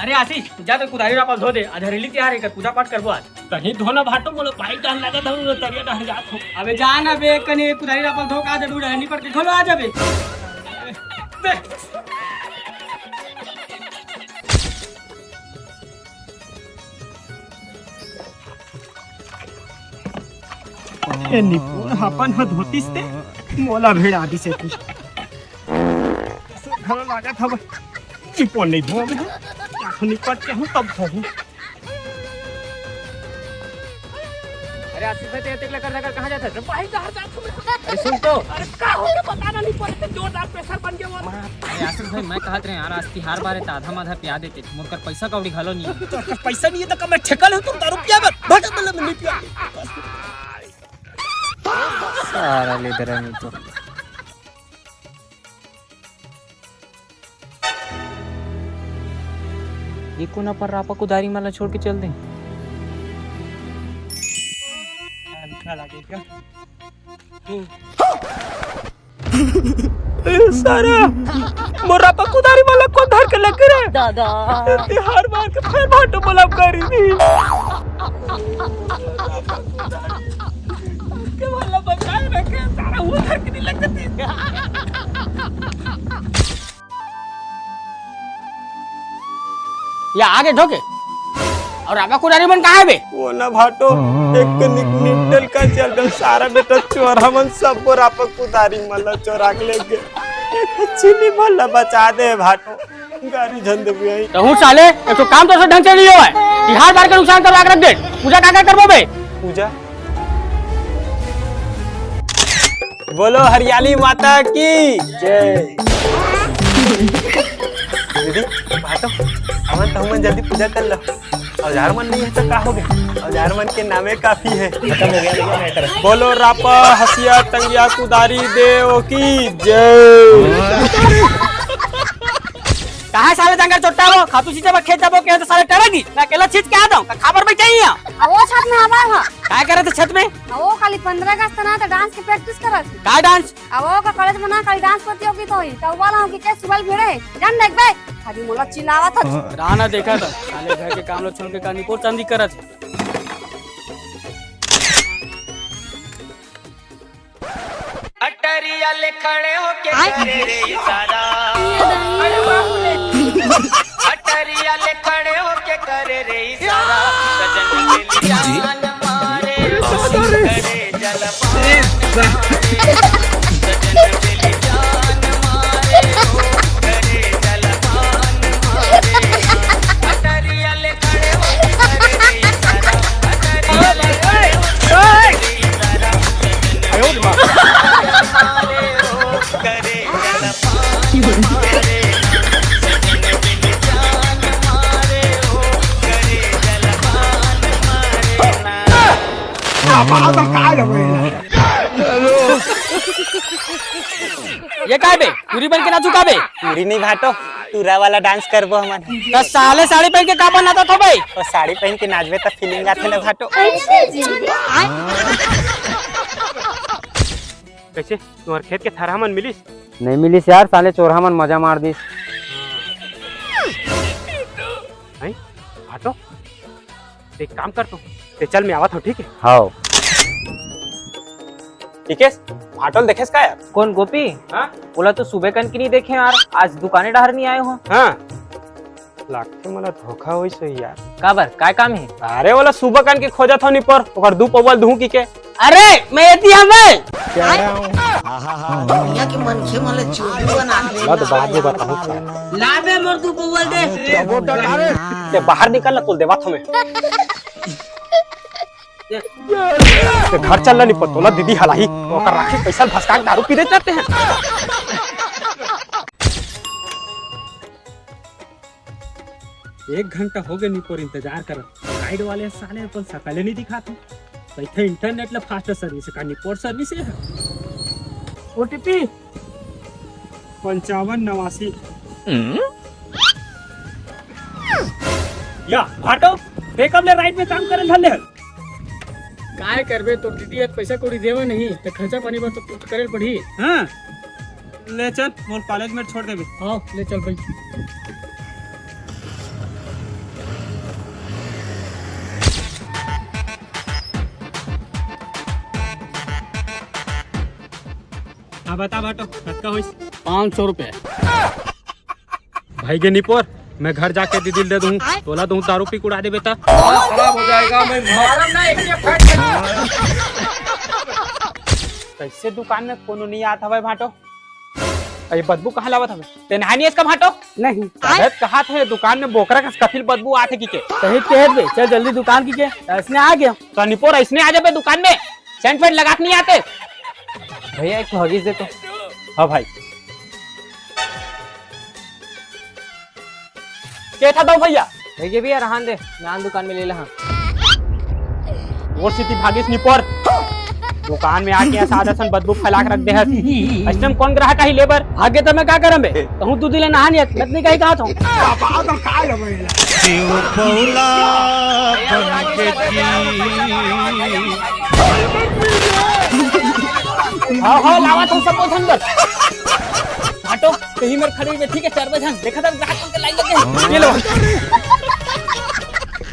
अरे आशीष जा तो कुदारी वापस धो दे आधा रेली तैयार है पूजा पाठ करबो आज कहीं धोना भाटो मोला पाई डाल लागत हूं तरिया डाल जात हूं। अबे जा ना बे कने कुदारी वापस धो का जरूर रहनी पर के खोलो आ जाबे ए निपुण अपन ह धोतीस ते मोला भेड़ आदि से कुछ घर लागत हव चिपो नहीं धो मैं निपट के हूं तब धो। अरे आशीष भाई तेरे तक कर कहां जाता है भाई जा अरे सुन तो अरे का हो रे पता नहीं पड़े जोरदार प्रेशर बन गया वो। अरे आशीष भाई मैं कहत रहे यार आज तिहार बारे त आधा आधा पिया देते मोर पैसा कौड़ी घालो नहीं तो पैसा नहीं है तो कम ठेकल हो तुम दारू पिया भट मतलब नहीं पिया सारा लेदर है नहीं तो ये कोना पर रापा कुदारी माला छोड़ के चल दें अच्छा लगेगा सारा मोरा पर कुदारी माला को धर के लग रहा है दादा तिहार मार के फिर भाटो बोला करी थी के वाला बचाए रखे सारा वो धर के नहीं लगती या आगे ढोके और आगा कुदारी बन कहाँ है बे वो ना भाटो एक निकल का चल गल सारा बेटा चोरा मन सब बोरा पर कुदारी माला चोरा के ले गए एक चिली माला बचा दे भाटो गाड़ी झंड भी आई तो हूँ साले एक तो काम तो से ढंग से नहीं हुआ है तिहार बार का नुकसान करवा के रख दे पूजा का करबो बे पूजा बोलो हरियाली माता की जय। दीदी भाटो अमन तो मन जल्दी पूजा कर लो औजार मन नहीं है तो का हो गया औजार मन के नामे काफी है खत्म हो गया बोलो रापा हसिया टंगिया कुदारी देव की जय। कहाँ साले जंगल छोटा हो खातू सीधे खेत जाबो के तो साले टरेगी मैं अकेला छीच के आता हूँ खबर में चाहिए वो छत में हवा है काय करे थे छत में वो खाली 15 अगस्त ना तो डांस की प्रैक्टिस करत काय डांस वो का कॉलेज में ना खाली डांस प्रतियोगिता होई तो वाला हो कि के सुबह भिड़े जान देख बे खाली मोला चिल्लावत था राना देखा था साले घर के काम लोग छोड़ के का निपोर चांदी करत अटरिया ले खड़े होके करे रे इशारा अटरिया ले खड़े होके करे रे इशारा सजन के लिए जान मारे करे जलपान सजन के लिए जान मारे करे जलपान मारे अटरिया ले खड़े होके करे रे इशारा अटरिया ले खड़े होके ये काय बे पूरी बन के ना चुका बे पूरी नहीं भाटो टूरा वाला डांस करबो हमन तो साले साड़ी पहन के का बनाता था भाई और साड़ी पहन के नाचबे त फीलिंग आथे ना भाटो कैसे तुम्हारे खेत के थरा मन मिलिस नहीं मिलिस यार साले चोरहा मन मजा मार दिस नहीं भाटो एक काम कर तू ते चल मैं आवत हूं ठीक है हां ठीक है भाटोल देखेस का यार कौन गोपी हां बोला तो सुबह कन की नहीं देखे यार आज दुकाने डहर नहीं आए हो हां लागते मला धोखा होई सो यार काबर काय काम है अरे वाला सुबह कन के खोजत हनी पर ओकर दू पवल दूं की के अरे मैं एती हमें दुनिया के मनखे माले चोरी बना ले ला तो बाद में बताऊं लाबे मोर तू बोल दे ते बाहर निकल ना तोल देवा हमें ते घर चलना नहीं पतोला दीदी हलाही ओकर राखी पैसा भसका के दारू पी देते रहते हैं एक घंटा हो गया निपोर इंतजार कर गाइड वाले साले अपन सकले नहीं दिखाते तो इंटरनेट ला फास्ट सर्विस का निपोर सर्विस है ओटीपी 5589 या भाटो बेकअप ले राइट में काम करन धले काय करबे तो टीटी पैसा कोड़ी देवे नहीं तो खर्चा पानी बस तो करे पड़ी हां ले चल मोर कॉलेज में छोड़ देबे हां ले चल भाई हाँ बता बाटो कतका होइस 500 रुपए। भाई के निपोर मैं घर जाके दीदी दे दूँ तोला दूँ दारू पी कुड़ा दे बेटा। खराब हो जाएगा मैं मारम ना एक फट कैसे दुकान में कोनो नहीं आता भाई भाटो ये बदबू कहाँ लावत हवे ते नहानी इसका भाटो नहीं अबे कहा थे दुकान में बोकरा का कफिल बदबू आथे की के सही कह दे, चल जल्दी दुकान की के इसने आ गया। तो निपोर इसने आ जाबे दुकान में सेंट फेंट लगा के नहीं आते भैया एक हगीज दे तो। हाँ भाई क्या था दो भैया भैया भैया रहन दे मैं दुकान में ले ला। और सिटी भागीस निपोर दुकान में आके ऐसा आदर्शन बदबू फैला के रख दे है। ऐसे कौन ग्राहक है लेबर आगे तो मैं क्या करम बे कहूं तू दिले नहानी है मैं कहीं कहा था हाँ लावा तुम सब बोझन कर भाटो कहीं मेरे खड़ी में ठीक है 4 बजे देखा था ग्राहक के लाइन लगे ये लो